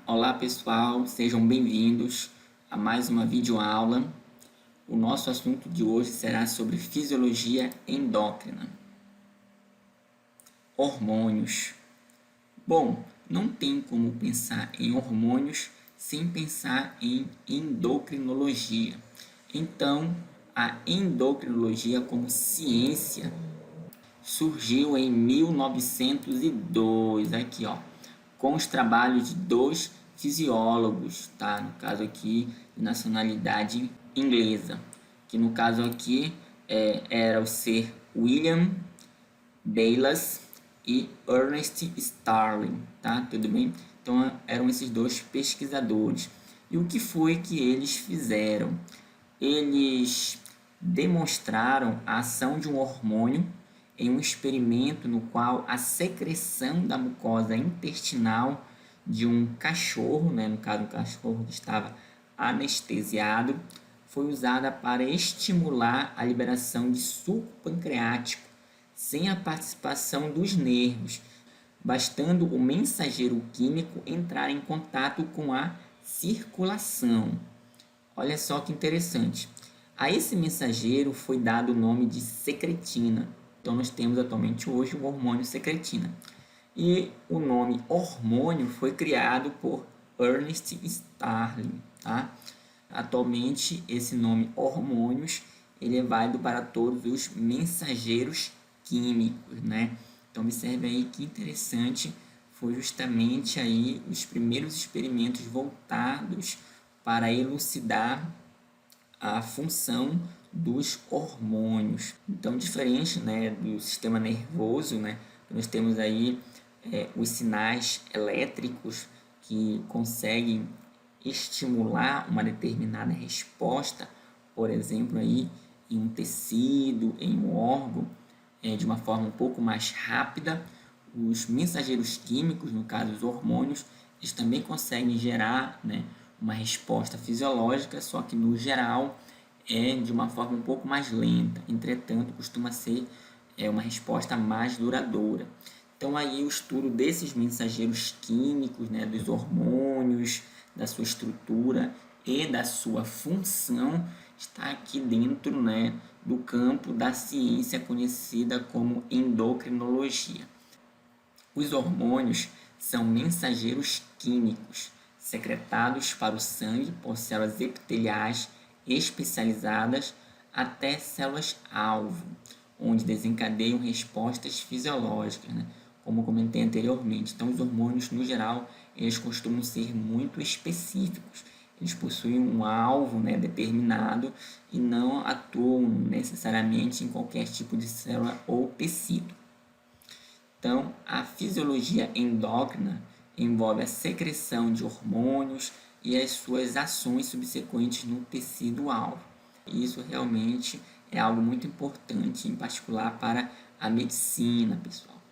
Olá pessoal, sejam bem-vindos a mais uma videoaula. O nosso assunto de hoje será sobre fisiologia endócrina. Hormônios. Bom, não tem como pensar em hormônios sem pensar em endocrinologia. Então, a endocrinologia como ciência surgiu em 1902, aqui ó, com os trabalhos de dois fisiólogos, tá? No caso aqui, de nacionalidade inglesa, que no caso aqui era o ser William Bayliss e Ernest Starling, tá? Tudo bem? Então eram esses dois pesquisadores. E o que foi que eles fizeram? Eles demonstraram a ação de um hormônio em um experimento no qual a secreção da mucosa intestinal de um cachorro, né, no caso um cachorro que estava anestesiado, foi usada para estimular a liberação de suco pancreático sem a participação dos nervos, bastando o mensageiro químico entrar em contato com a circulação. Olha só que interessante. A esse mensageiro foi dado o nome de secretina. Então nós temos atualmente hoje o hormônio secretina. E o nome hormônio foi criado por Ernest Starling, tá? Atualmente esse nome hormônios ele é válido para todos os mensageiros químicos, né? Então observe aí que interessante, foi justamente aí os primeiros experimentos voltados para elucidar a função dos hormônios. Então, diferente, né, do sistema nervoso, né, nós temos aí os sinais elétricos que conseguem estimular uma determinada resposta, por exemplo, aí em um tecido, em um órgão, de uma forma um pouco mais rápida. Os mensageiros químicos, no caso os hormônios, eles também conseguem gerar, né, uma resposta fisiológica, só que no geral é de uma forma um pouco mais lenta. Entretanto, costuma ser uma resposta mais duradoura. Então aí o estudo desses mensageiros químicos, né, dos hormônios, da sua estrutura e da sua função está aqui dentro, né, do campo da ciência conhecida como endocrinologia. Os hormônios são mensageiros químicos secretados para o sangue por células epiteliais especializadas até células-alvo, onde desencadeiam respostas fisiológicas, né? Como comentei anteriormente. Então, os hormônios, no geral, eles costumam ser muito específicos. Eles possuem um alvo, né, determinado e não atuam necessariamente em qualquer tipo de célula ou tecido. Então, a fisiologia endócrina envolve a secreção de hormônios e as suas ações subsequentes no tecido-alvo. Isso realmente é algo muito importante, em particular para a medicina, pessoal.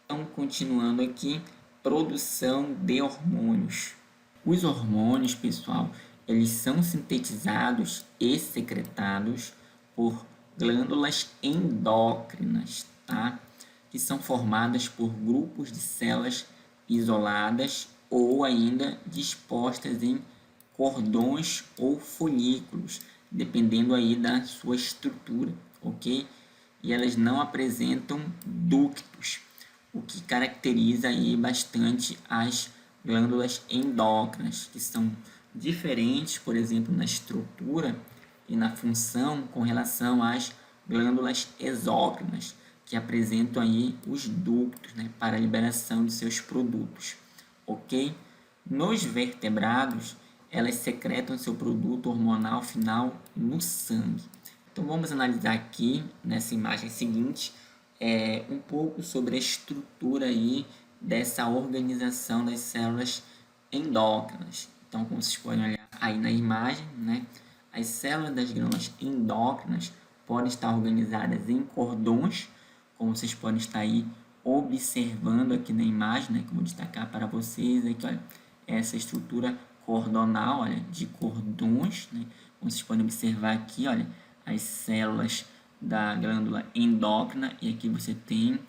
Então, continuando aqui, produção de hormônios. Os hormônios, pessoal, eles são sintetizados e secretados por glândulas endócrinas, tá? Que são formadas por grupos de células isoladas ou ainda dispostas em cordões ou folículos, dependendo aí da sua estrutura, ok? E elas não apresentam ductos, o que caracteriza aí bastante as glândulas endócrinas, que são diferentes, por exemplo, na estrutura e na função com relação às glândulas exócrinas, que apresentam aí os ductos, né, para a liberação de seus produtos, ok? Nos vertebrados, elas secretam seu produto hormonal final no sangue. Então vamos analisar aqui nessa imagem seguinte um pouco sobre a estrutura aí dessa organização das células endócrinas. Então, como vocês podem olhar aí na imagem, né, as células das glândulas endócrinas podem estar organizadas em cordões, como vocês podem estar aí observando aqui na imagem, né, que eu vou destacar para vocês aqui, olha, essa estrutura cordonal, olha, de cordões, né, como vocês podem observar aqui, olha, as células da glândula endócrina, e aqui você tem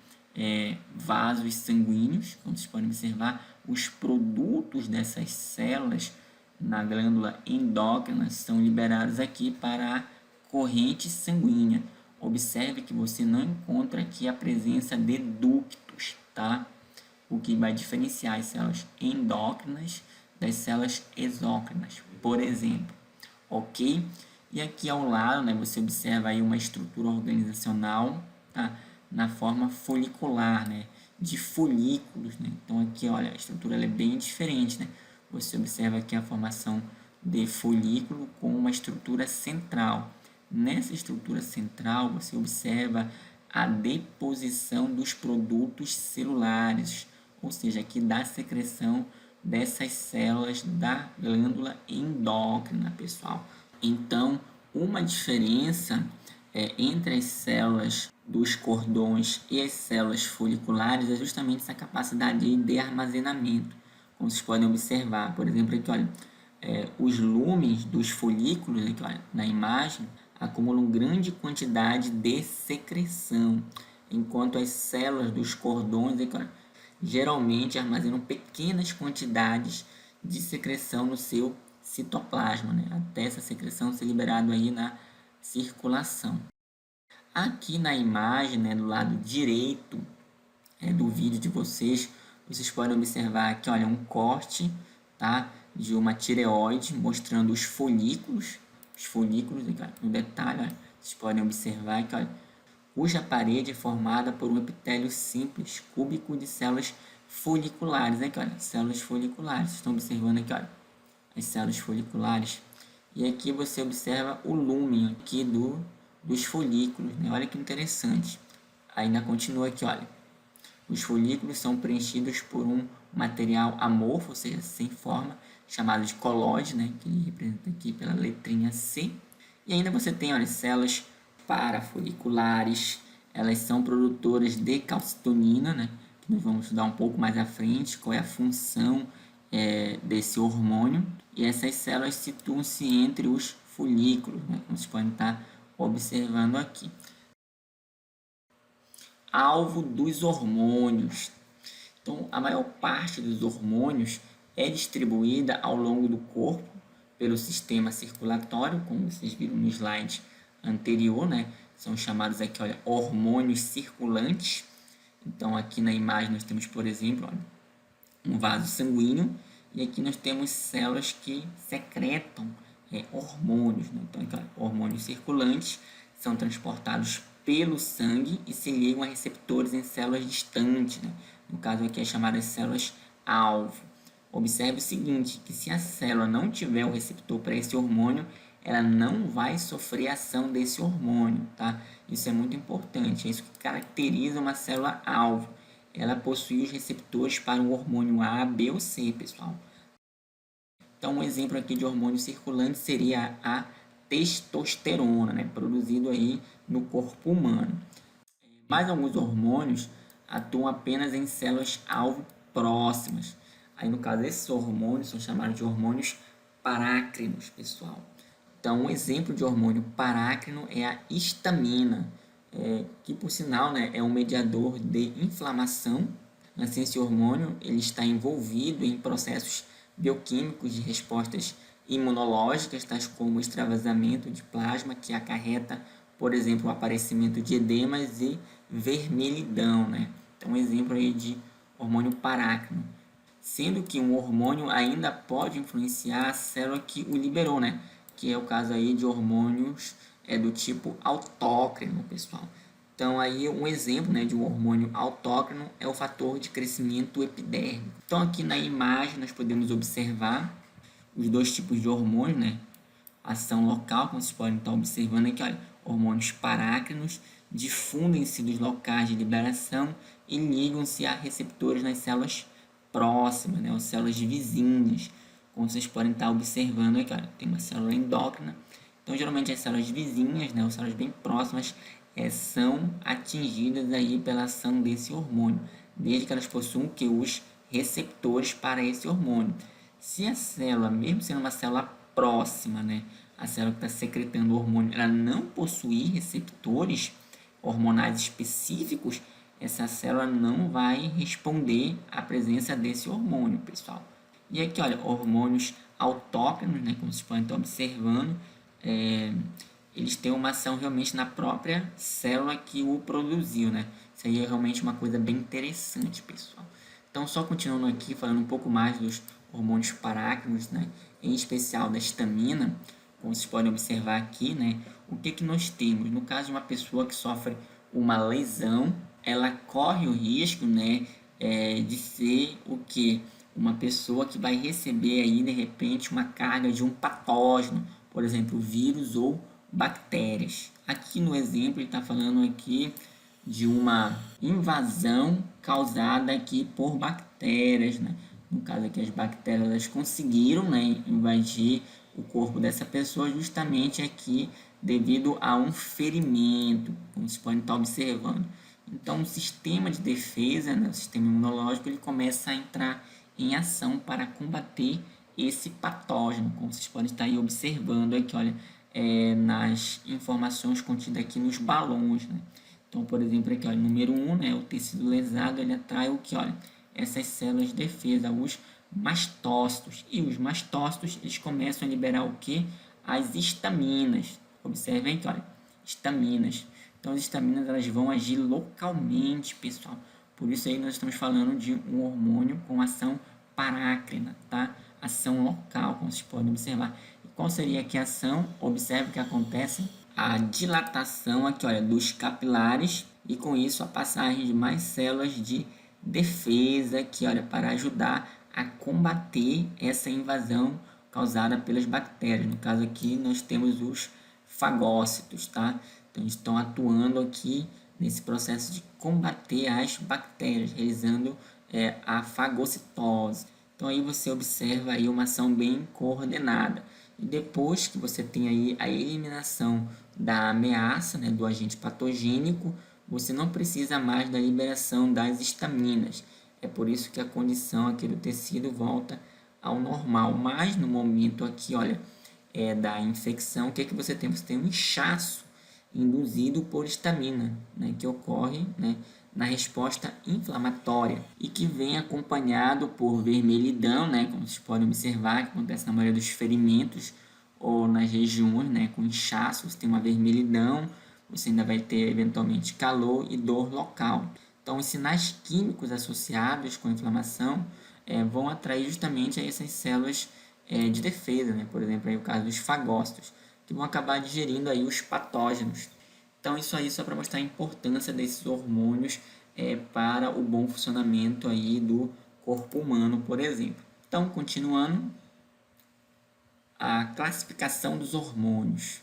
vasos sanguíneos, como vocês podem observar, os produtos dessas células na glândula endócrina são liberados aqui para a corrente sanguínea. Observe que você não encontra aqui a presença de ductos, tá? O que vai diferenciar as células endócrinas das células exócrinas, por exemplo, ok? E aqui ao lado, né, você observa aí uma estrutura organizacional, tá? Na forma folicular, né, de folículos, né? Então aqui, olha, a estrutura ela é bem diferente, né? Você observa aqui a formação de folículo com uma estrutura central. Nessa estrutura central, você observa a deposição dos produtos celulares, ou seja, aqui da secreção dessas células da glândula endócrina, pessoal. Então, uma diferença entre as células dos cordões e as células foliculares é justamente essa capacidade de armazenamento. Como vocês podem observar, por exemplo, aqui, olha, os lúmenes dos folículos, aqui, olha, na imagem, acumulam grande quantidade de secreção, enquanto as células dos cordões, aqui, olha, geralmente armazenam pequenas quantidades de secreção no seu citoplasma, né? Até essa secreção ser liberada aí na circulação. Aqui na imagem, né, do lado direito do vídeo de vocês, vocês podem observar aqui, olha, um corte, tá, de uma tireoide mostrando os folículos aqui, olha, no detalhe, olha, vocês podem observar aqui, olha, cuja parede é formada por um epitélio simples, cúbico de células foliculares. Aqui, olha, células foliculares. Vocês estão observando aqui, olha, as células foliculares. E aqui você observa o lúmen aqui dos folículos, né? Olha que interessante. Ainda continua aqui, olha. Os folículos são preenchidos por um material amorfo, ou seja, sem forma, chamado de colóide, né? Que ele representa aqui pela letrinha C. E ainda você tem, olha, células parafoliculares, elas são produtoras de calcitonina, né? Que nós vamos estudar um pouco mais à frente, qual é a função desse hormônio. E essas células situam-se entre os folículos, né? Como vocês podem estar observando aqui. Alvo dos hormônios. Então, a maior parte dos hormônios é distribuída ao longo do corpo pelo sistema circulatório, como vocês viram no slide anterior, né? São chamados aqui, olha, hormônios circulantes. Então, aqui na imagem nós temos, por exemplo, olha, um vaso sanguíneo, e aqui nós temos células que secretam hormônios, né? Então, aqui, olha, hormônios circulantes são transportados pelo sangue e se ligam a receptores em células distantes, né? No caso aqui, as chamadas células-alvo. Observe o seguinte, que se a célula não tiver o receptor para esse hormônio, ela não vai sofrer a ação desse hormônio, tá? Isso é muito importante, é isso que caracteriza uma célula-alvo. Ela possui os receptores para o hormônio A, B ou C, pessoal. Então, um exemplo aqui de hormônio circulante seria a testosterona, né? Produzido aí no corpo humano. Mas alguns hormônios atuam apenas em células-alvo próximas. Aí, no caso, esses hormônios são chamados de hormônios parácrinos, pessoal. Então, um exemplo de hormônio parácrino é a histamina, que, por sinal, né, é um mediador de inflamação. Assim, esse hormônio ele está envolvido em processos bioquímicos de respostas imunológicas, tais como o extravasamento de plasma, que acarreta, por exemplo, o aparecimento de edemas e vermelhidão, né? Então, um exemplo aí de hormônio parácrino. Sendo que um hormônio ainda pode influenciar a célula que o liberou, né? Que é o caso aí de hormônios do tipo autócrino, pessoal. Então, aí um exemplo, né, de um hormônio autócrino é o fator de crescimento epidérmico. Então, aqui na imagem nós podemos observar os dois tipos de hormônio, né? Ação local, como vocês podem estar observando aqui, olha, hormônios parácrinos difundem-se dos locais de liberação e ligam-se a receptores nas células próximas, né, ou células vizinhas, como vocês podem estar observando aqui, olha, tem uma célula endócrina. Então, geralmente as células vizinhas, né, ou células bem próximas, são atingidas aí pela ação desse hormônio, desde que elas possuam que os receptores para esse hormônio. Se a célula, mesmo sendo uma célula próxima, né, a célula que está secretando o hormônio, ela não possuir receptores hormonais específicos, essa célula não vai responder à presença desse hormônio, pessoal. E aqui, olha, hormônios autóctonos, né, como vocês podem estar observando, eles têm uma ação realmente na própria célula que o produziu, né? Isso aí é realmente uma coisa bem interessante, pessoal. Então, só continuando aqui, falando um pouco mais dos hormônios parácrinos, né? Em especial da histamina, como vocês podem observar aqui, né? O que nós temos? No caso de uma pessoa que sofre uma lesão, ela corre o risco, né? De ser o que? Uma pessoa que vai receber aí, de repente, uma carga de um patógeno, por exemplo, vírus ou bactérias. Aqui no exemplo, ele está falando aqui de uma invasão causada aqui por bactérias, né? No caso aqui, as bactérias elas conseguiram, né, invadir o corpo dessa pessoa justamente aqui devido a um ferimento, como vocês podem estar observando. Então, o sistema de defesa, né, o sistema imunológico, ele começa a entrar em ação para combater esse patógeno, como vocês podem estar aí observando aqui, olha, nas informações contidas aqui nos balões, né? Então, por exemplo, aqui, olha, número 1, né, o tecido lesado, ele atrai o que, olha, essas células de defesa, os mastócitos. E os mastócitos, eles começam a liberar o que? As histaminas. Observem aqui, olha, histaminas. Então, as histaminas, elas vão agir localmente, pessoal. Por isso aí nós estamos falando de um hormônio com ação parácrina, tá? Ação local, como vocês podem observar. E qual seria aqui a ação? Observe o que acontece. A dilatação aqui, olha, dos capilares e com isso a passagem de mais células de defesa aqui, olha, para ajudar a combater essa invasão causada pelas bactérias. No caso aqui nós temos os fagócitos, tá? Então eles estão atuando aqui nesse processo de combater as bactérias, realizando a fagocitose. Então aí você observa aí uma ação bem coordenada. E depois que você tem aí a eliminação da ameaça, né, do agente patogênico, você não precisa mais da liberação das histaminas. É por isso que a condição aqui do tecido volta ao normal. Mas no momento aqui, olha, da infecção, o que você tem? Você tem um inchaço induzido por histamina, né, que ocorre, né, na resposta inflamatória e que vem acompanhado por vermelhidão, né, como vocês podem observar, que acontece na maioria dos ferimentos ou nas regiões, né, com inchaço, você tem uma vermelhidão, você ainda vai ter eventualmente calor e dor local. Então, os sinais químicos associados com a inflamação vão atrair justamente a essas células de defesa, né, por exemplo, aí o caso dos fagócitos, que vão acabar digerindo aí os patógenos. Então, isso aí só para mostrar a importância desses hormônios para o bom funcionamento aí do corpo humano, por exemplo. Então, continuando, a classificação dos hormônios.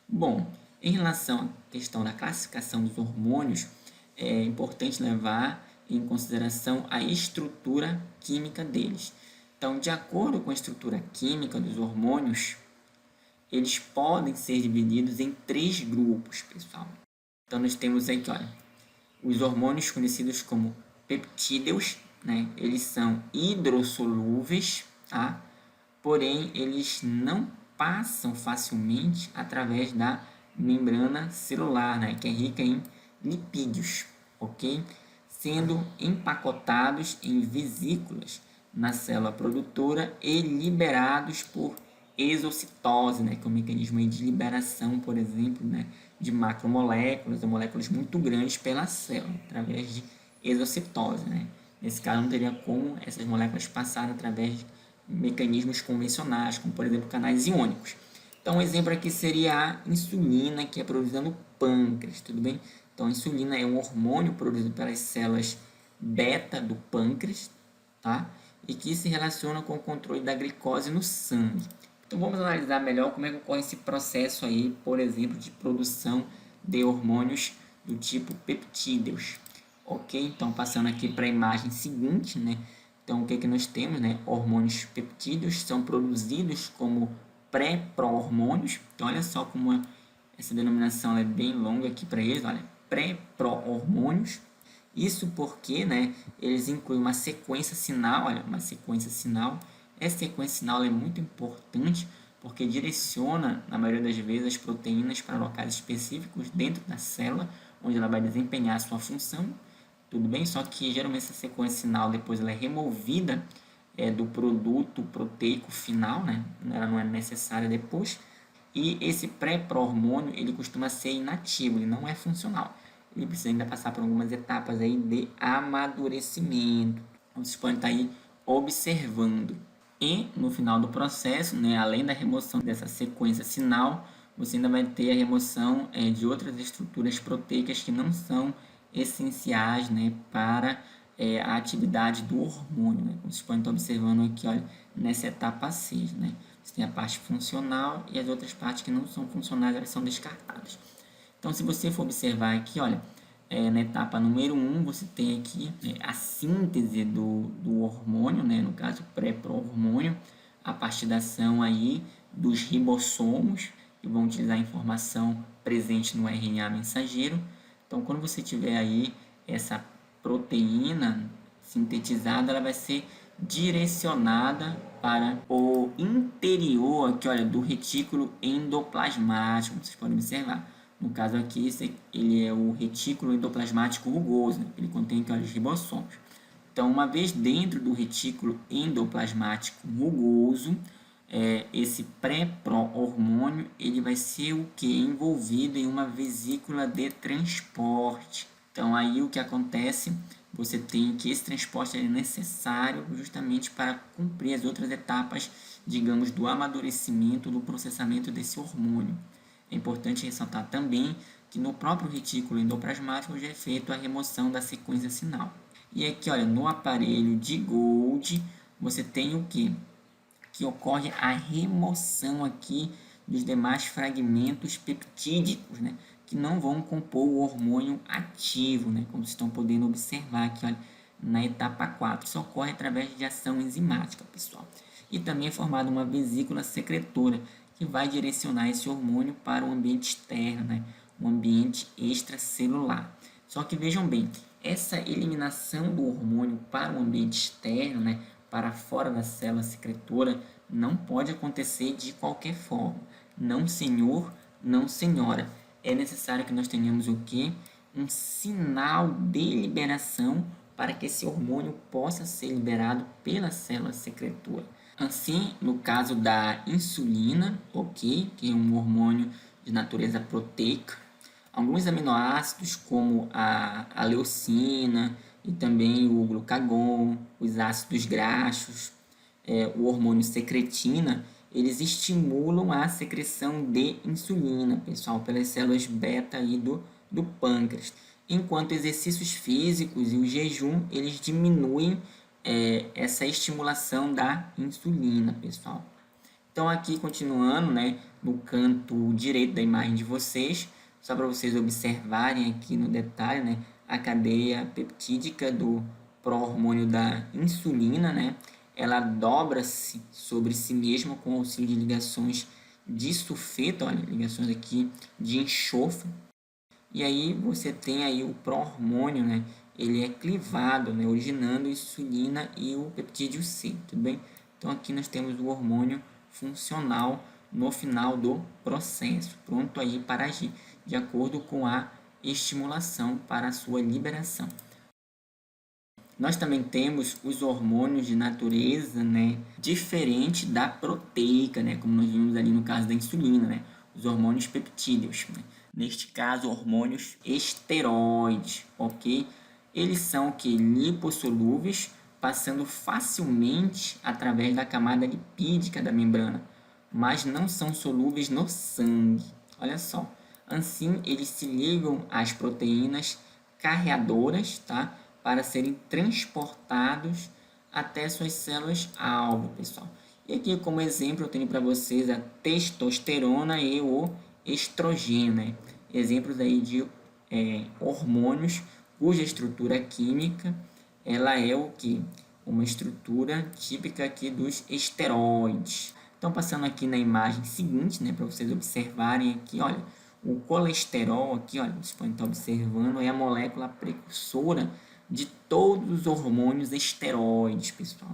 Bom, em relação à questão da classificação dos hormônios, é importante levar em consideração a estrutura química deles. Então, de acordo com a estrutura química dos hormônios, eles podem ser divididos em 3 grupos, pessoal. Então, nós temos aqui, olha, os hormônios conhecidos como peptídeos, né? Eles são hidrossolúveis, tá? Porém, eles não passam facilmente através da membrana celular, né? Que é rica em lipídios, ok? Sendo empacotados em vesículas na célula produtora e liberados por exocitose, né, que é um mecanismo aí de liberação, por exemplo, né, de macromoléculas ou moléculas muito grandes pela célula, através de exocitose. Né. Nesse caso, não teria como essas moléculas passarem através de mecanismos convencionais, como, por exemplo, canais iônicos. Então, um exemplo aqui seria a insulina, que é produzida no pâncreas, tudo bem? Então, a insulina é um hormônio produzido pelas células beta do pâncreas, tá? E que se relaciona com o controle da glicose no sangue. Então vamos analisar melhor como é que ocorre esse processo aí, por exemplo, de produção de hormônios do tipo peptídeos. Ok? Então passando aqui para a imagem seguinte, né? Então o que nós temos, né? Hormônios peptídeos são produzidos como pré-pro-hormônios. Então olha só como essa denominação é bem longa aqui para eles, olha, pré-pro-hormônios. Isso porque, né, eles incluem uma sequência sinal, olha, uma sequência sinal. Essa sequência sinal é muito importante porque direciona, na maioria das vezes, as proteínas para locais específicos dentro da célula, onde ela vai desempenhar a sua função. tudo bem? Só que geralmente essa sequência sinal depois ela é removida do produto proteico final, né? Ela não é necessária depois. E esse pré-pro-hormônio, ele costuma ser inativo, ele não é funcional. Ele precisa ainda passar por algumas etapas aí de amadurecimento. Vocês podem estar aí observando. E no final do processo, né, além da remoção dessa sequência sinal, você ainda vai ter a remoção de outras estruturas proteicas que não são essenciais, né, para a atividade do hormônio. Né? Como vocês podem estar observando aqui, olha, nessa etapa 6. Né? Você tem a parte funcional e as outras partes que não são funcionais, elas são descartadas. Então, se você for observar aqui, olha, na etapa número 1, você tem aqui a síntese do hormônio, né, no caso pré-pro-hormônio, a partir da ação aí dos ribossomos, que vão utilizar a informação presente no RNA mensageiro. Então, quando você tiver aí essa proteína sintetizada, ela vai ser direcionada para o interior aqui, olha, do retículo endoplasmático, vocês podem observar. No caso aqui, ele é o retículo endoplasmático rugoso, né? Ele contém aqui, olha, os ribossomos. Então, uma vez dentro do retículo endoplasmático rugoso, esse pré-pro-hormônio ele vai ser o que? Envolvido em uma vesícula de transporte. Então, aí o que acontece? Você tem que esse transporte é necessário justamente para cumprir as outras etapas, digamos, do amadurecimento, do processamento desse hormônio. É importante ressaltar também que no próprio retículo endoplasmático já é feita a remoção da sequência sinal. E aqui, olha, no aparelho de Golgi, você tem o que? Que ocorre a remoção aqui dos demais fragmentos peptídicos, né? Que não vão compor o hormônio ativo, né? Como vocês estão podendo observar aqui, olha, na etapa 4. Isso ocorre através de ação enzimática, pessoal. E também é formada uma vesícula secretora, que vai direcionar esse hormônio para o ambiente externo, né? O ambiente extracelular. Só que vejam bem, essa eliminação do hormônio para o ambiente externo, né? Para fora da célula secretora, não pode acontecer de qualquer forma. Não, senhor, não, senhora. É necessário que nós tenhamos o quê? Um sinal de liberação para que esse hormônio possa ser liberado pela célula secretora. Assim, no caso da insulina, ok, que é um hormônio de natureza proteica, alguns aminoácidos como a leucina e também o glucagon, os ácidos graxos, o hormônio secretina, eles estimulam a secreção de insulina, pessoal, pelas células beta aí do pâncreas. Enquanto exercícios físicos e o jejum, eles diminuem essa estimulação da insulina, pessoal. Então, aqui continuando, né, no canto direito da imagem de vocês, só para vocês observarem aqui no detalhe, né, a cadeia peptídica do pró-hormônio da insulina, né, ela dobra-se sobre si mesma com auxílio de ligações de sulfeto, olha, ligações aqui de enxofre. E aí você tem aí o pró-hormônio, né, ele é clivado, né, originando insulina e o peptídeo C, tudo bem? Então aqui nós temos o hormônio funcional no final do processo, pronto aí para agir, de acordo com a estimulação para a sua liberação. Nós também temos os hormônios de natureza, né, diferente da proteica, né, como nós vimos ali no caso da insulina, né, os hormônios peptídeos, né. Neste caso, hormônios esteroides, ok? Eles são que lipossolúveis, passando facilmente através da camada lipídica da membrana, mas não são solúveis no sangue. Olha só. Assim, eles se ligam às proteínas carreadoras, tá? Para serem transportados até suas células-alvo, pessoal. E aqui, como exemplo, eu tenho para vocês a testosterona e o estrogênio, né? Exemplos aí de hormônios cuja estrutura química ela é o que? Uma estrutura típica aqui dos esteroides. Então, passando aqui na imagem seguinte, né, para vocês observarem aqui, olha, o colesterol aqui, olha, vocês podem estar observando, é a molécula precursora de todos os hormônios esteroides, pessoal.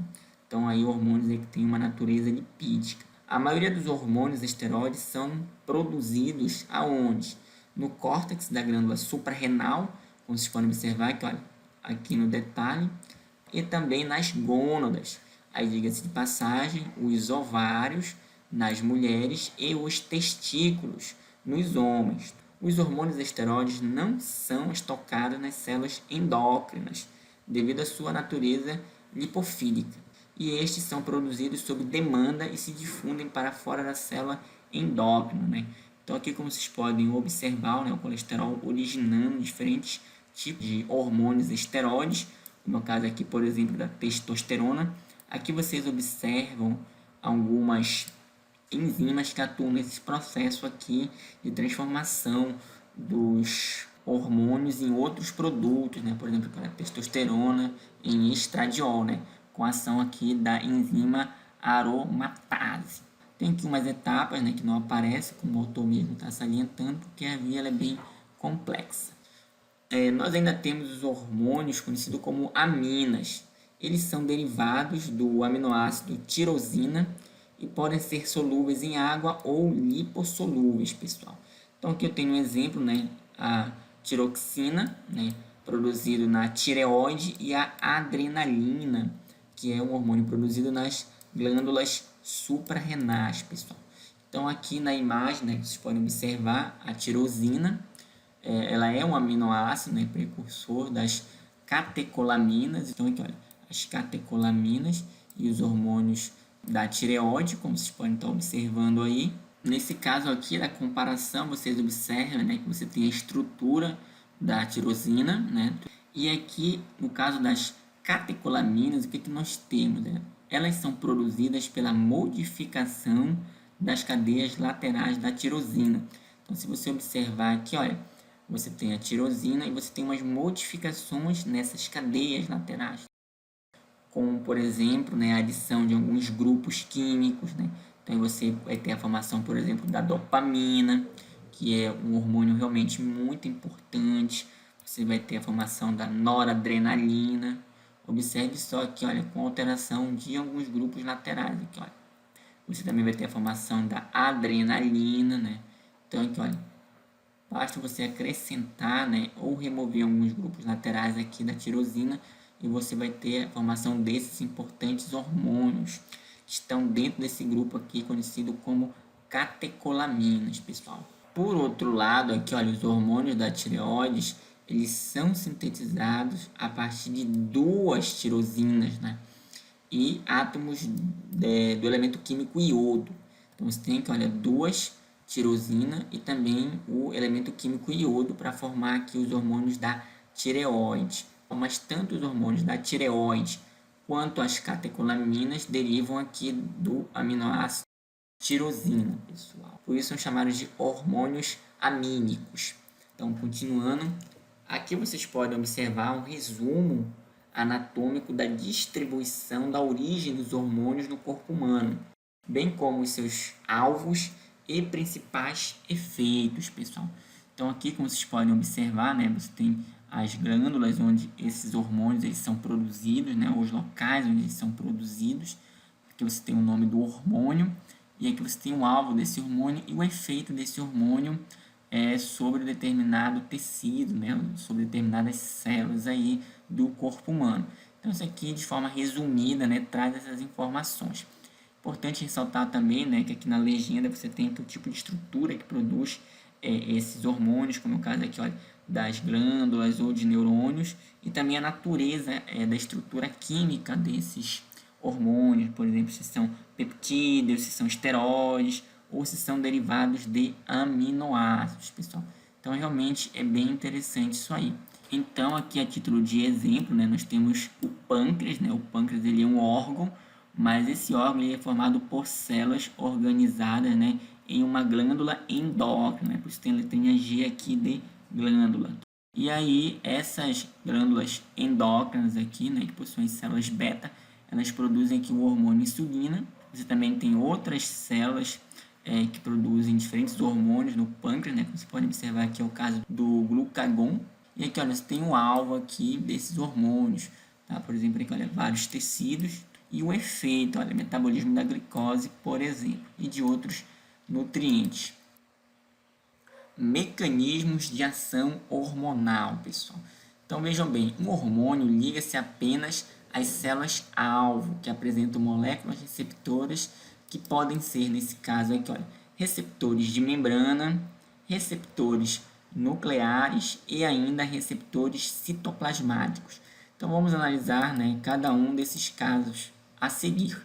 Então, aí hormônios aí que têm uma natureza lipídica. A maioria dos hormônios esteroides são produzidos aonde? No córtex da glândula suprarrenal, como vocês podem observar aqui, olha, aqui no detalhe, e também nas gônadas. Aí, diga-se de passagem, os ovários nas mulheres e os testículos nos homens. Os hormônios esteroides não são estocados nas células endócrinas, devido à sua natureza lipofílica, e estes são produzidos sob demanda e se difundem para fora da célula endócrina, né? Então aqui, como vocês podem observar, né, o colesterol originando diferentes tipos de hormônios esteroides, no caso aqui, por exemplo, da testosterona. Aqui vocês observam algumas enzimas que atuam nesse processo aqui de transformação dos hormônios em outros produtos, né? Por exemplo, a testosterona em estradiol, né? Com a ação aqui da enzima aromatase. Tem aqui umas etapas, né, que não aparecem, como o autor mesmo está salientando, porque a via ela é bem complexa. Nós ainda temos os hormônios conhecidos como aminas. Eles são derivados do aminoácido tirosina e podem ser solúveis em água ou lipossolúveis, pessoal. Então aqui eu tenho um exemplo, né, a tiroxina, né, produzido na tireoide, e a adrenalina, que é um hormônio produzido nas glândulas suprarrenais, pessoal. Então aqui na imagem, né, vocês podem observar a tirosina. Ela é um aminoácido, né, precursor das catecolaminas. Então aqui, olha, as catecolaminas e os hormônios da tireoide, como vocês podem estar observando aí. Nesse caso aqui da comparação, vocês observam, né, que você tem a estrutura da tirosina, né? E aqui, no caso das catecolaminas, o que, que nós temos? Né? Elas são produzidas pela modificação das cadeias laterais da tirosina. Então, se você observar aqui, olha, você tem a tirosina e você tem umas modificações nessas cadeias laterais, como, por exemplo, né, a adição de alguns grupos químicos, né? Então, você vai ter a formação, por exemplo, da dopamina, que é um hormônio realmente muito importante. Você vai ter a formação da noradrenalina. Observe só aqui, olha, com alteração de alguns grupos laterais. Aqui, olha. Você também vai ter a formação da adrenalina, né? Então, aqui, olha, basta você acrescentar, né, ou remover alguns grupos laterais aqui da tirosina e você vai ter a formação desses importantes hormônios que estão dentro desse grupo aqui conhecido como catecolaminas, pessoal. Por outro lado, aqui, olha, os hormônios da tireoide, eles são sintetizados a partir de duas tirosinas, né? E átomos do elemento químico iodo. Então, você tem que, olha, duas tirosina e também o elemento químico iodo para formar aqui os hormônios da tireoide. Mas tanto os hormônios da tireoide quanto as catecolaminas derivam aqui do aminoácido tirosina, pessoal. Por isso são chamados de hormônios amínicos. Então, continuando, aqui vocês podem observar um resumo anatômico da distribuição da origem dos hormônios no corpo humano, bem como os seus alvos e principais efeitos, pessoal. Então, aqui, como vocês podem observar, né, você tem as glândulas onde esses hormônios eles são produzidos, né, os locais onde eles são produzidos. Aqui você tem o nome do hormônio e aqui você tem o alvo desse hormônio e o efeito desse hormônio sobre determinado tecido, né, sobre determinadas células aí do corpo humano. Então, isso aqui, de forma resumida, né, traz essas informações. Importante ressaltar também, né, que aqui na legenda você tem o tipo de estrutura que produz esses hormônios, como é o caso aqui, olha, das glândulas ou de neurônios, e também a natureza da estrutura química desses hormônios, por exemplo, se são peptídeos, se são esteroides, ou se são derivados de aminoácidos, pessoal. Então, realmente é bem interessante isso aí. Então, aqui a título de exemplo, né, nós temos o pâncreas, né? O pâncreas ele é um órgão, mas esse órgão ele é formado por células organizadas, né, em uma glândula endócrina, né? Por isso tem a letrinha G aqui de glândula. E aí, essas glândulas endócrinas aqui, né, que possuem células beta, elas produzem aqui o hormônio insulina. Você também tem outras células que produzem diferentes hormônios no pâncreas, né? Como você pode observar aqui é o caso do glucagon. E aqui, olha, você tem o alvo aqui desses hormônios, tá? Por exemplo, aqui, olha, vários tecidos e o efeito, olha, metabolismo da glicose, por exemplo, e de outros nutrientes. Mecanismos de ação hormonal, pessoal. Então vejam bem, um hormônio liga-se apenas às células-alvo, que apresentam moléculas receptoras que podem ser, nesse caso aqui, olha, receptores de membrana, receptores nucleares e ainda receptores citoplasmáticos. Então vamos analisar, né, cada um desses casos a seguir.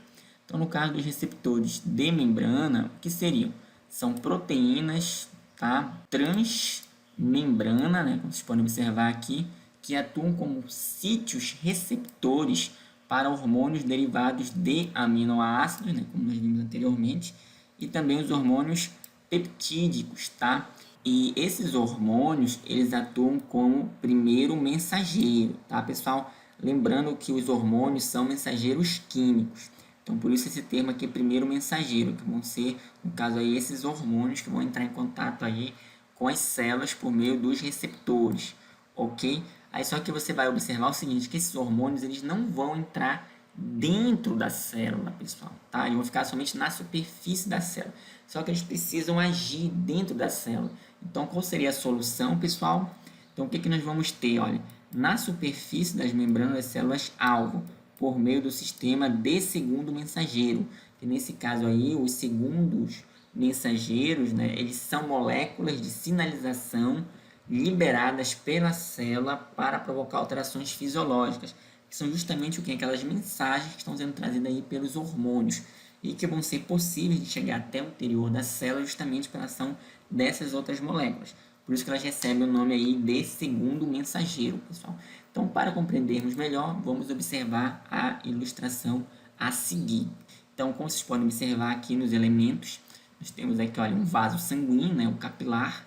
Então no caso dos receptores de membrana, o que seriam? São proteínas, tá, transmembrana, né, como vocês podem observar aqui, que atuam como sítios receptores para hormônios derivados de aminoácidos, né, como nós vimos anteriormente, e também os hormônios peptídicos, tá? E esses hormônios, eles atuam como primeiro mensageiro, tá, pessoal? Lembrando que os hormônios são mensageiros químicos. Então, por isso esse termo aqui é primeiro mensageiro, que vão ser, no caso aí, esses hormônios que vão entrar em contato aí com as células por meio dos receptores, ok? Aí só que você vai observar o seguinte, que esses hormônios, eles não vão entrar dentro da célula, pessoal, tá? Eles vão ficar somente na superfície da célula. Só que eles precisam agir dentro da célula. Então, qual seria a solução, pessoal? Então, o que nós vamos ter? Olha, na superfície das membranas das células-alvo, por meio do sistema de segundo mensageiro. Que nesse caso aí, os segundos mensageiros, né, eles são moléculas de sinalização liberadas pela célula para provocar alterações fisiológicas, que são justamente o que? Aquelas mensagens que estão sendo trazidas aí pelos hormônios e que vão ser possíveis de chegar até o interior da célula justamente pela ação dessas outras moléculas. Por isso que elas recebem o nome aí de segundo mensageiro, pessoal. Então, para compreendermos melhor, vamos observar a ilustração a seguir. Então, como vocês podem observar aqui nos elementos, nós temos aqui, olha, um vaso sanguíneo, né, o capilar,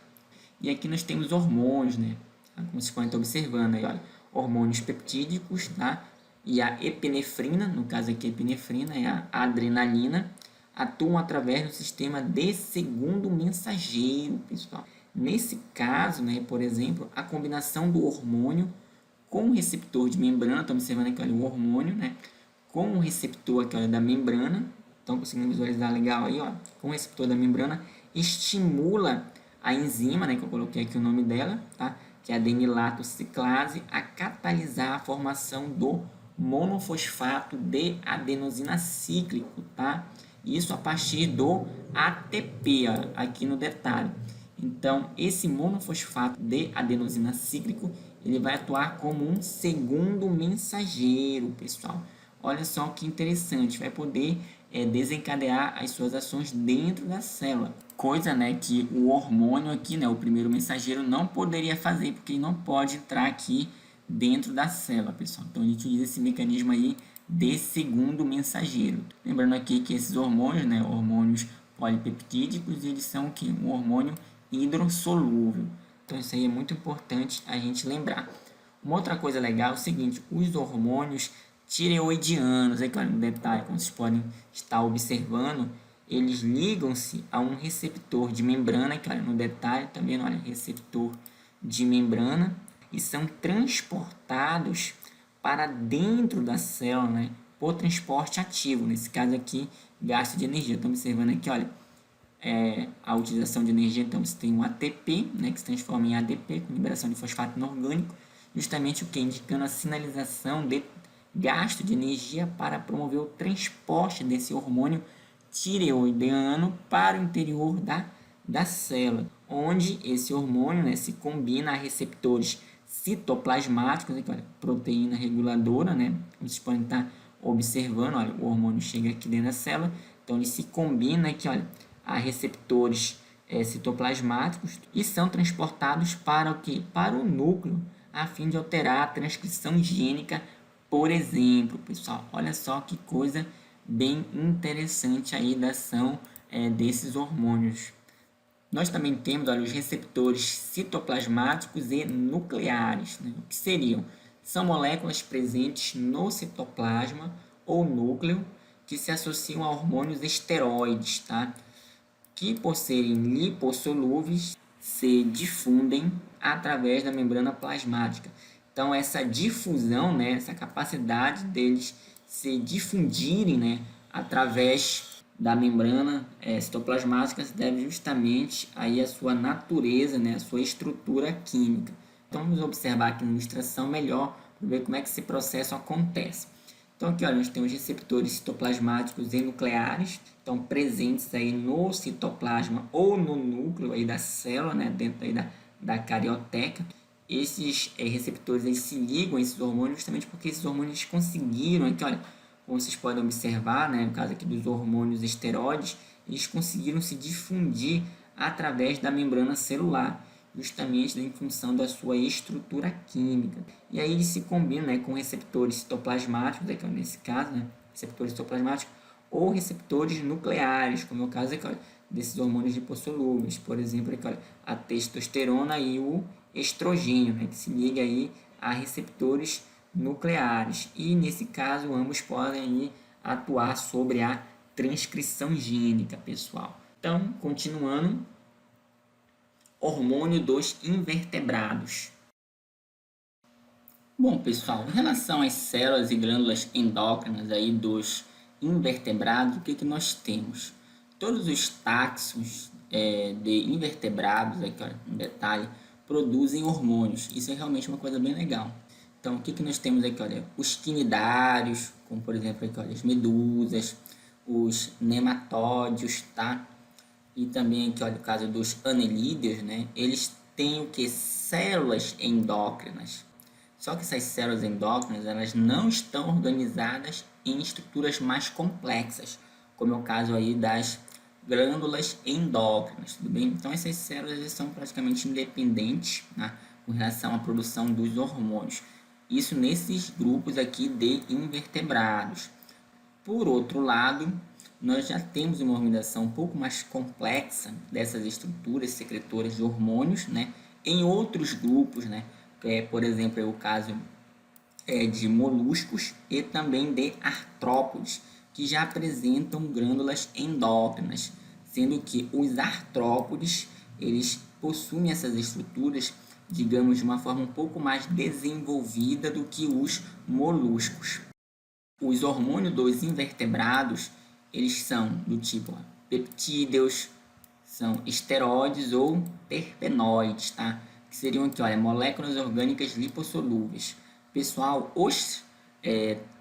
e aqui nós temos hormônios, né, como vocês podem estar observando aí, olha, hormônios peptídicos, tá? E a epinefrina, no caso aqui a epinefrina é a adrenalina, atuam através do sistema de segundo mensageiro, pessoal. Nesse caso, né, por exemplo, a combinação do hormônio com o receptor de membrana, estamos observando aqui, olha, o hormônio, né, com o receptor aqui, olha, da membrana, então conseguindo visualizar legal aí, ó, com o receptor da membrana, estimula a enzima, né, que eu coloquei aqui o nome dela, tá, que é a adenilato ciclase, a catalisar a formação do monofosfato de adenosina cíclico, tá? Isso a partir do ATP, ó, aqui no detalhe. Então, esse monofosfato de adenosina cíclico, ele vai atuar como um segundo mensageiro, pessoal. Olha só que interessante, vai poder desencadear as suas ações dentro da célula. Coisa, né, que o hormônio aqui, né, o primeiro mensageiro, não poderia fazer, porque ele não pode entrar aqui dentro da célula, pessoal. Então, a gente utiliza esse mecanismo aí de segundo mensageiro. Lembrando aqui que esses hormônios, né, hormônios polipeptídicos, eles são o quê? Um hormônio hidrossolúvel. Então, isso aí é muito importante a gente lembrar. Uma outra coisa legal é o seguinte, os hormônios tireoidianos, aqui olha, um detalhe, como vocês podem estar observando, eles ligam-se a um receptor de membrana, aqui olha, no detalhe também, olha, receptor de membrana, e são transportados para dentro da célula, né, por transporte ativo, nesse caso aqui, gasto de energia. Estamos observando aqui, olha, a utilização de energia, então você tem um ATP, né, que se transforma em ADP, com liberação de fosfato inorgânico, justamente o que? Indicando a sinalização de gasto de energia para promover o transporte desse hormônio tireoidiano para o interior da célula, onde esse hormônio, né, se combina a receptores citoplasmáticos, aqui, olha, proteína reguladora, né, como vocês podem estar observando, olha, o hormônio chega aqui dentro da célula, então ele se combina aqui, olha, a receptores citoplasmáticos e são transportados para o que? Para o núcleo, a fim de alterar a transcrição gênica, por exemplo, pessoal. Olha só que coisa bem interessante aí da ação desses hormônios. Nós também temos, olha, os receptores citoplasmáticos e nucleares, né? O que seriam? São moléculas presentes no citoplasma ou núcleo que se associam a hormônios esteroides, tá? Que por serem lipossolúveis se difundem através da membrana plasmática. Então essa difusão, né, essa capacidade deles se difundirem, né, através da membrana citoplasmática se deve justamente aí à sua natureza, né, à sua estrutura química. Então, vamos observar aqui na ilustração melhor para ver como é que esse processo acontece. Então, aqui, olha, nós temos receptores citoplasmáticos e nucleares, então presentes aí no citoplasma ou no núcleo aí da célula, né, dentro aí da carioteca. Esses receptores eles se ligam a esses hormônios justamente porque esses hormônios conseguiram, aqui, olha, como vocês podem observar, né, no caso aqui dos hormônios esteroides, eles conseguiram se difundir através da membrana celular, justamente em função da sua estrutura química. E aí eles se combinam, né, com receptores citoplasmáticos, aqui, nesse caso, né, receptores citoplasmáticos, ou receptores nucleares, como é o caso aqui, olha, desses hormônios lipossolúveis, por exemplo, aqui, olha, a testosterona e o estrogênio, né, que se liga aí a receptores nucleares. E nesse caso, ambos podem aí atuar sobre a transcrição gênica, pessoal. Então, continuando, hormônio dos invertebrados. Bom, pessoal, em relação às células e glândulas endócrinas aí dos invertebrados, o que nós temos? Todos os táxons de invertebrados, aqui, olha, um detalhe, produzem hormônios. Isso é realmente uma coisa bem legal. Então, o que nós temos aqui? Olha, os quinidários, como por exemplo aqui, olha, as medusas, os nematódios, tá? E também aqui, olha, o caso dos anelídeos, né? Eles têm o que? Células endócrinas. Só que essas células endócrinas, elas não estão organizadas em estruturas mais complexas, como é o caso aí das glândulas endócrinas, tudo bem? Então essas células são praticamente independentes, né, com relação à produção dos hormônios. Isso nesses grupos aqui de invertebrados. Por outro lado, nós já temos uma organização um pouco mais complexa dessas estruturas secretoras de hormônios, né, em outros grupos, né, por exemplo, é o caso de moluscos e também de artrópodes, que já apresentam glândulas endócrinas, sendo que os artrópodes eles possuem essas estruturas, digamos, de uma forma um pouco mais desenvolvida do que os moluscos. Os hormônios dos invertebrados, eles são do tipo peptídeos, são esteroides ou terpenoides, tá? Que seriam aqui, olha, moléculas orgânicas lipossolúveis. Pessoal, os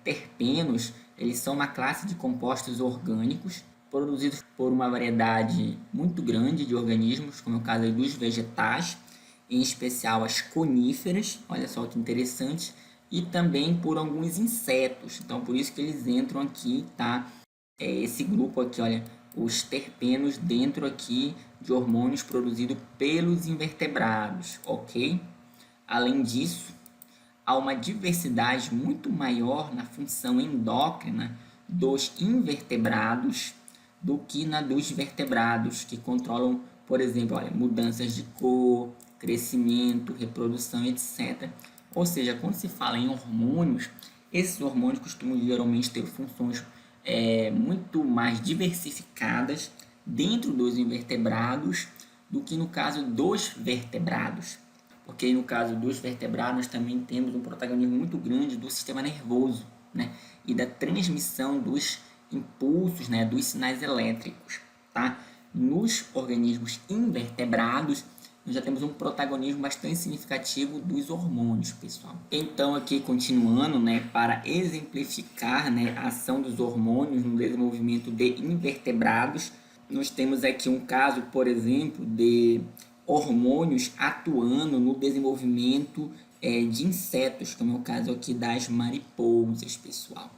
terpenos, eles são uma classe de compostos orgânicos produzidos por uma variedade muito grande de organismos, como é o caso dos vegetais, em especial as coníferas, olha só que interessante, e também por alguns insetos. Então, por isso que eles entram aqui, tá? Esse grupo aqui, olha, os terpenos dentro aqui de hormônios produzidos pelos invertebrados, ok? Além disso, há uma diversidade muito maior na função endócrina dos invertebrados do que na dos vertebrados, que controlam, por exemplo, olha, mudanças de cor, crescimento, reprodução, etc. Ou seja, quando se fala em hormônios, esses hormônios costumam geralmente ter funções muito mais diversificadas dentro dos invertebrados do que no caso dos vertebrados. Porque no caso dos vertebrados nós também temos um protagonismo muito grande do sistema nervoso, né? E da transmissão dos impulsos, né? Dos sinais elétricos, tá? Nos organismos invertebrados nós já temos um protagonismo bastante significativo dos hormônios, pessoal. Então, aqui continuando, né, para exemplificar, né, a ação dos hormônios no desenvolvimento de invertebrados, nós temos aqui um caso, por exemplo, de hormônios atuando no desenvolvimento de insetos, como é o caso aqui das mariposas, pessoal.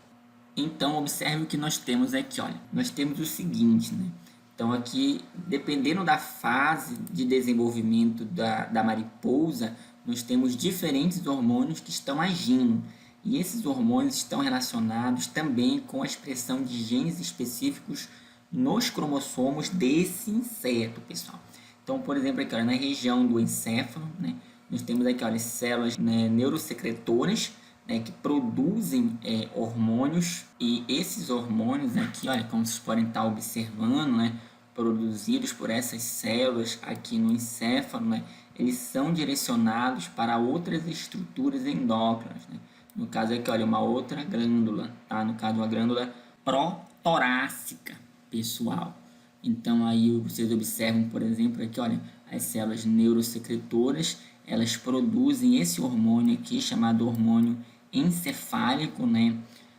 Então, observe o que nós temos aqui, olha. Nós temos o seguinte, né? Então, aqui, dependendo da fase de desenvolvimento da mariposa, nós temos diferentes hormônios que estão agindo. E esses hormônios estão relacionados também com a expressão de genes específicos nos cromossomos desse inseto, pessoal. Então, por exemplo, aqui, olha, na região do encéfalo, né, nós temos aqui, olha, células, né, neurosecretoras, né, que produzem hormônios, e esses hormônios aqui, olha, como vocês podem estar observando, né, produzidos por essas células aqui no encéfalo, né, eles são direcionados para outras estruturas endócrinas, né? No caso aqui, olha, uma outra glândula, tá? No caso, uma glândula protorácica, pessoal. Então aí vocês observam, por exemplo, aqui, olha, as células neurosecretoras, elas produzem esse hormônio aqui, chamado hormônio encefálico, né?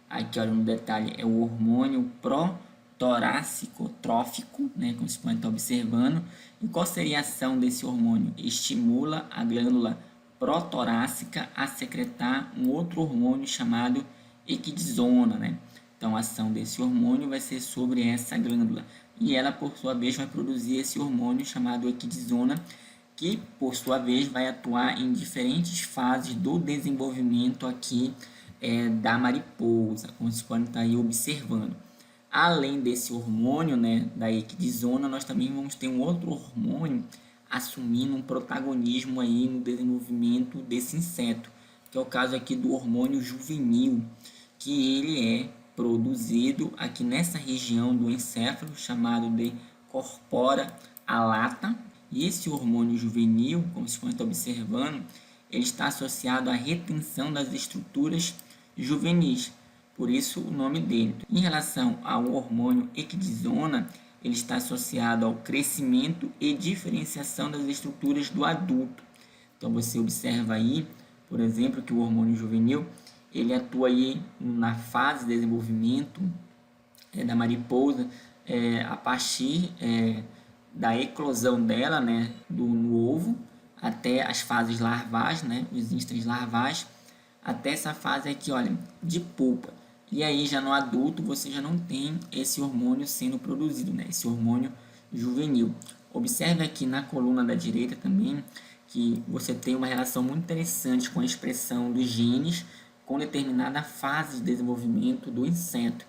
Aqui, olha, no detalhe, é o hormônio protorácico-trófico, né? Como você pode estar observando. E qual seria a ação desse hormônio? Estimula a glândula protorácica a secretar um outro hormônio chamado equidizona, né? Então, a ação desse hormônio vai ser sobre essa glândula. E ela, por sua vez, vai produzir esse hormônio chamado equidizona, que, por sua vez, vai atuar em diferentes fases do desenvolvimento aqui da mariposa, como vocês podem estar aí observando. Além desse hormônio, né, da equidizona, nós também vamos ter um outro hormônio assumindo um protagonismo aí no desenvolvimento desse inseto, que é o caso aqui do hormônio juvenil, que ele é produzido aqui nessa região do encéfalo, chamado de corpora alata. E esse hormônio juvenil, como vocês podem estar observando, ele está associado à retenção das estruturas juvenis, por isso o nome dele. Em relação ao hormônio equidizona, ele está associado ao crescimento e diferenciação das estruturas do adulto. Então você observa aí, por exemplo, que o hormônio juvenil ele atua aí na fase de desenvolvimento da mariposa a partir da eclosão dela, né, no ovo, até as fases larvais, né, os instants larvais, até essa fase aqui, olha, de polpa. E aí já no adulto você já não tem esse hormônio sendo produzido, né, esse hormônio juvenil. Observe aqui na coluna da direita também que você tem uma relação muito interessante com a expressão dos genes com determinada fase de desenvolvimento do inseto.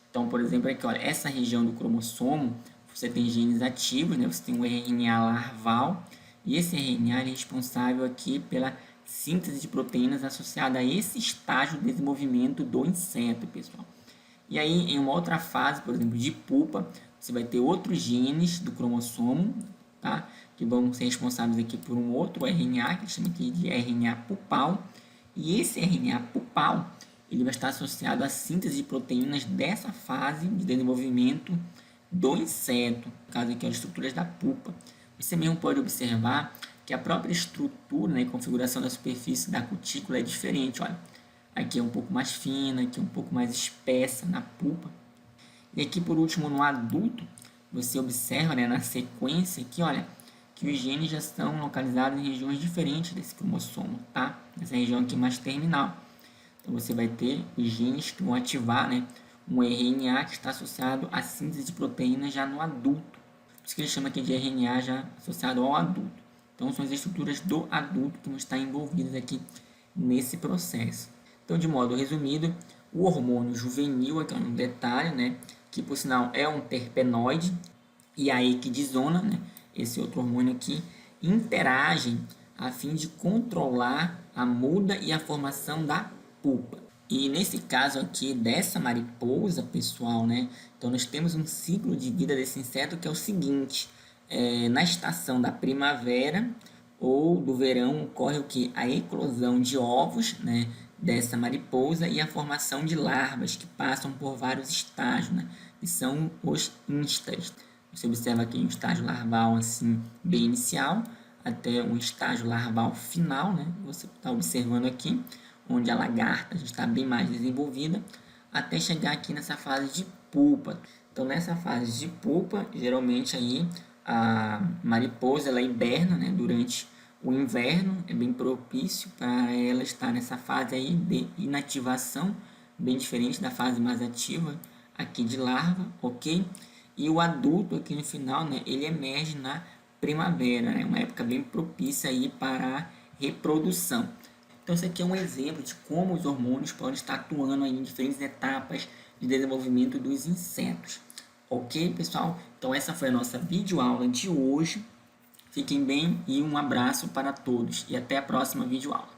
Então, por exemplo, aqui, olha, essa região do cromossomo, você tem genes ativos, né? Você tem o RNA larval, e esse RNA é responsável aqui pela síntese de proteínas associada a esse estágio de desenvolvimento do inseto, pessoal. E aí, em uma outra fase, por exemplo, de pupa, você vai ter outros genes do cromossomo, tá? Que vão ser responsáveis aqui por um outro RNA, que a gente chama aqui de RNA pupal. E esse RNA pupal, ele vai estar associado à síntese de proteínas dessa fase de desenvolvimento do inseto, no caso aqui, as estruturas da pupa. Você mesmo pode observar que a própria estrutura, né, e configuração da superfície da cutícula é diferente, olha. Aqui é um pouco mais fina, aqui é um pouco mais espessa na pupa. E aqui, por último, no adulto, você observa, né, na sequência aqui, olha, que os genes já estão localizados em regiões diferentes desse cromossomo, tá? Essa região aqui mais terminal. Então, você vai ter os genes que vão ativar, né, um RNA que está associado à síntese de proteínas já no adulto. Por isso que ele chama aqui de RNA já associado ao adulto. Então, são as estruturas do adulto que vão estar envolvidas aqui nesse processo. Então, de modo resumido, o hormônio juvenil, aqui é um detalhe, né, que por sinal é um terpenoide, e a equidizona, né, esse outro hormônio aqui, interagem a fim de controlar a muda e a formação da pupa. E nesse caso aqui dessa mariposa, pessoal, né, então nós temos um ciclo de vida desse inseto que é o seguinte: na estação da primavera ou do verão ocorre o que? A eclosão de ovos, né, dessa mariposa e a formação de larvas que passam por vários estágios, né, que são os instas. Você observa aqui um estágio larval assim bem inicial até um estágio larval final, né? Você está observando aqui onde a lagarta está bem mais desenvolvida até chegar aqui nessa fase de pupa. Então nessa fase de pupa, geralmente aí a mariposa ela hiberna, né, durante o inverno, é bem propício para ela estar nessa fase aí de inativação, bem diferente da fase mais ativa aqui de larva, ok? E o adulto aqui no final, né, ele emerge na primavera, né, uma época bem propícia aí para a reprodução. Então, esse aqui é um exemplo de como os hormônios podem estar atuando aí em diferentes etapas de desenvolvimento dos insetos. Ok, pessoal? Então, essa foi a nossa videoaula de hoje. Fiquem bem e um abraço para todos. E até a próxima videoaula.